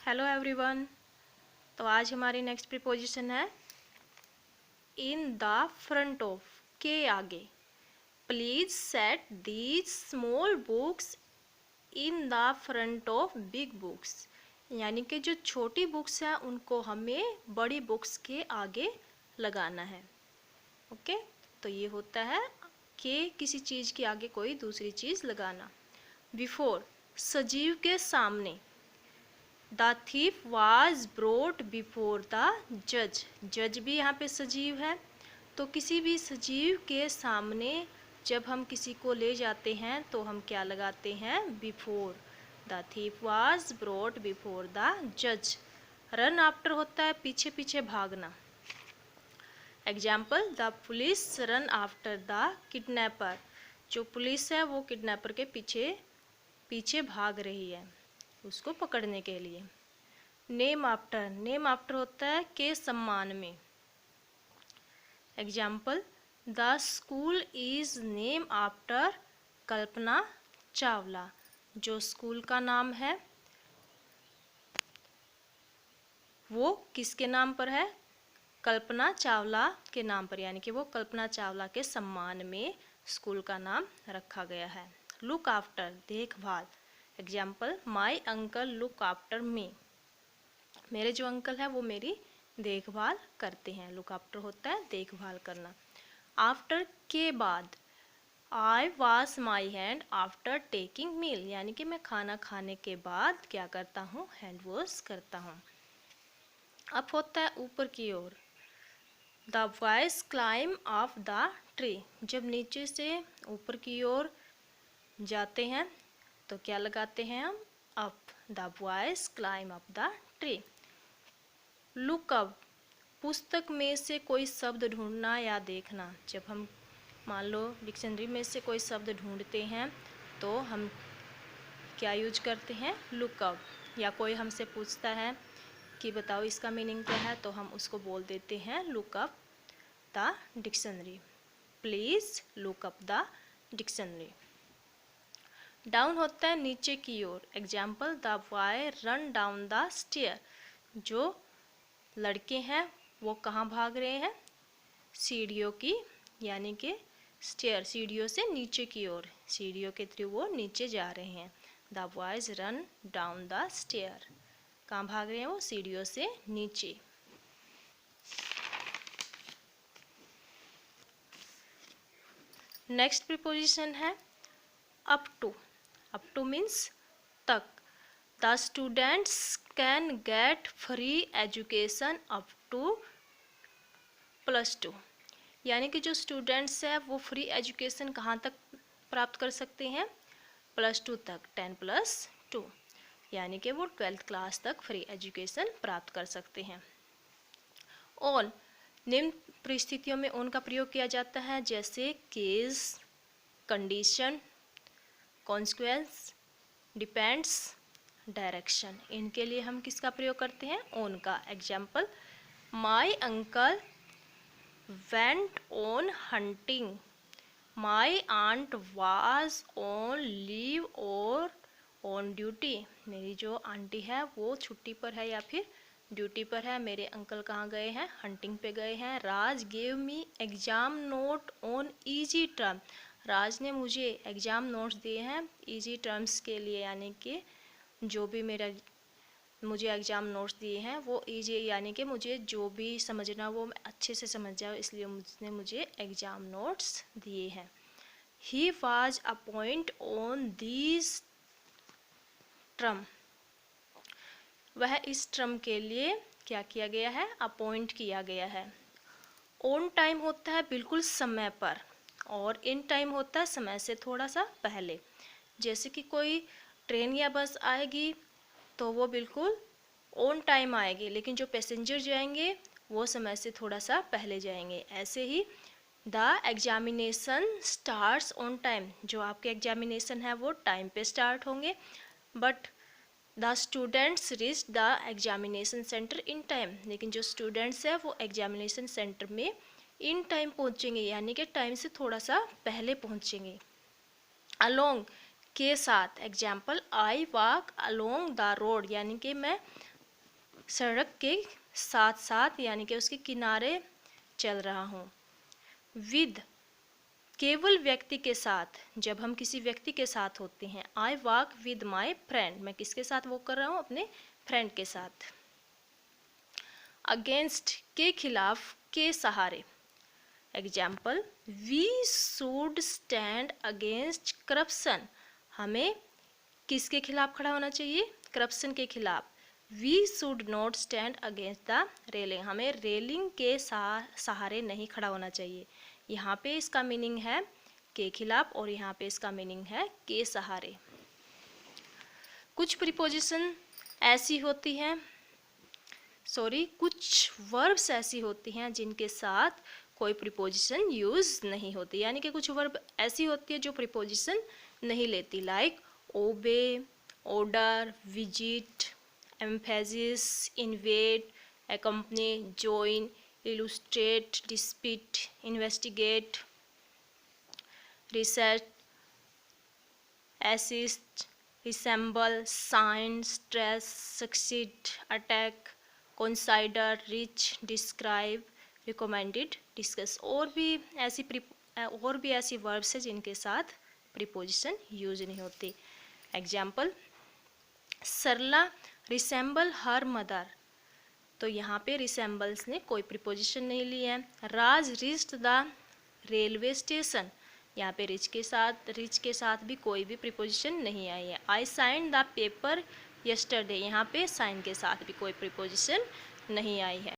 Hello everyone. तो आज हमारी नेक्स्ट प्रीपोजिशन है इन द फ्रंट ऑफ, के आगे। Please set these small books in the front of big books, यानी कि जो छोटी बुक्स हैं उनको हमें बड़ी बुक्स के आगे लगाना है। ओके, तो ये होता है कि किसी चीज़ के आगे कोई दूसरी चीज़ लगाना। बिफोर, सजीव के सामने। The thief was brought before the जज, जज भी यहाँ पे सजीव है, तो किसी भी सजीव के सामने जब हम किसी को ले जाते हैं तो हम क्या लगाते हैं? Before. The thief was brought before the जज। रन आफ्टर होता है पीछे पीछे भागना। Example, the police run after the kidnapper, जो पुलिस है वो किडनैपर के पीछे पीछे भाग रही है उसको पकड़ने के लिए। नेम आफ्टर, नेम आफ्टर होता है के सम्मान में। Example, the school is name after Kalpana Chawla, जो स्कूल का नाम है वो किसके नाम पर है? कल्पना चावला के नाम पर, यानी कि वो कल्पना चावला के सम्मान में स्कूल का नाम रखा गया है। लुक आफ्टर, देखभाल। Example, my uncle look after me, मेरे जो अंकल हैं वो मेरी देखभाल करते हैं। लुक आफ्टर होता है देखभाल करना। आफ्टर, के बाद। I wash my hand after taking meal, यानी कि मैं खाना खाने के बाद क्या करता हूँ? हैंड वॉश करता हूँ। अप होता है ऊपर की ओर। The boys climb up the tree, जब नीचे से ऊपर की ओर जाते हैं तो क्या लगाते हैं हम? Up. The boys climb up the tree. Look up, पुस्तक में से कोई शब्द ढूंढना या देखना। जब हम मान लो डिक्शनरी में से कोई शब्द ढूंढते हैं तो हम क्या यूज करते हैं? Look up. या कोई हमसे पूछता है कि बताओ इसका मीनिंग क्या है, तो हम उसको बोल देते हैं look up the dictionary. Please look up the dictionary. Down होता है नीचे की ओर। Example, the boy run down the stair, जो लड़के हैं वो कहाँ भाग रहे हैं? सीढ़ियों की, यानी कि स्टेयर, सीढ़ियों से नीचे की ओर, सीढ़ियों के थ्रू वो नीचे जा रहे हैं। The boys run down the stair, कहाँ भाग रहे हैं वो? सीढ़ियों से नीचे। नेक्स्ट प्रीपोजिशन है up to. Up to means तक। The students can get free education up to +2, यानी कि जो स्टूडेंट्स हैं वो फ्री एजुकेशन कहाँ तक प्राप्त कर सकते हैं? +2 तक, 10+2, यानी कि वो 12th क्लास तक फ्री एजुकेशन प्राप्त कर सकते हैं। ऑन, निम्न परिस्थितियों में ऑन का प्रयोग किया जाता है, जैसे case, condition, consequence, depends, direction. इनके लिए हम किसका प्रयोग करते हैं? ऑन का। Example, my uncle went on hunting, my aunt was on leave or on duty, मेरी जो आंटी है वो छुट्टी पर है या फिर ड्यूटी पर है। मेरे अंकल कहाँ गए हैं? हंटिंग पे गए हैं। Raj gave me exam note on easy term, Raj ने मुझे एग्जाम नोट्स दिए हैं इजी टर्म्स के लिए, यानी कि जो भी मुझे एग्ज़ाम नोट्स दिए हैं वो इजी, यानी कि मुझे जो भी समझना वो मैं अच्छे से समझ जाऊँ, इसलिए उसने मुझे एग्ज़ाम नोट्स दिए हैं। He was appoint on this term, वह इस टर्म के लिए क्या किया गया है? अपॉइंट किया गया है। ऑन टाइम होता है बिल्कुल समय पर, और इन टाइम होता है समय से थोड़ा सा पहले। जैसे कि कोई ट्रेन या बस आएगी तो वो बिल्कुल ऑन टाइम आएगी, लेकिन जो पैसेंजर जाएंगे वो समय से थोड़ा सा पहले जाएंगे। ऐसे ही the examination starts on time, जो आपके एग्जामिनेशन है वो टाइम पे स्टार्ट होंगे, but the students reach the examination centre in time, लेकिन जो स्टूडेंट्स है वो एग्जामिनेशन सेंटर में इन टाइम पहुँचेंगे, यानी कि टाइम से थोड़ा सा पहले पहुँचेंगे। अलोंग, के साथ। Example, I walk along the road, यानी कि मैं सड़क के साथ साथ यानी कि उसके किनारे चल रहा हूँ। विद केवल व्यक्ति के साथ, जब हम किसी व्यक्ति के साथ होते हैं। I walk with my friend, मैं किसके साथ वॉक कर रहा हूँ? अपने फ्रेंड के साथ। अगेंस्ट के खिलाफ, के सहारे। Example, we should stand against corruption, हमें किसके खिलाफ खड़ा होना चाहिए? करप्शन के खिलाफ। We should not stand against the railing, हमें रेलिंग के सहारे नहीं खड़ा होना चाहिए। यहाँ पे इसका मीनिंग है के खिलाफ और यहाँ पे इसका मीनिंग है के सहारे। कुछ प्रीपोजिशन ऐसी होती हैं, कुछ वर्ब्स ऐसी होती हैं जिनके साथ कोई प्रीपोजिशन यूज नहीं होती, यानी कि कुछ वर्ब ऐसी होती है जो प्रीपोजिशन नहीं लेती, like obey, order, visit, emphasis, invite, accompany, join, illustrate, dispute, investigate, research, assist, resemble, sign, stress, succeed, attack, consider, reach, describe, recommended, discuss। और भी ऐसी वर्ब्स है जिनके साथ प्रीपोजिशन यूज नहीं होती। एग्जाम्पल, सरला रिसेंबल हर मदर, तो यहाँ पे रिसेंबल्स ने कोई प्रीपोजिशन नहीं ली है। राज रीच्ड द रेलवे स्टेशन, यहाँ पे रिच के साथ भी कोई भी प्रीपोजिशन नहीं आई है। आई साइन द पेपर यस्टरडे, यहाँ पे साइन के साथ भी कोई प्रीपोजिशन नहीं आई है।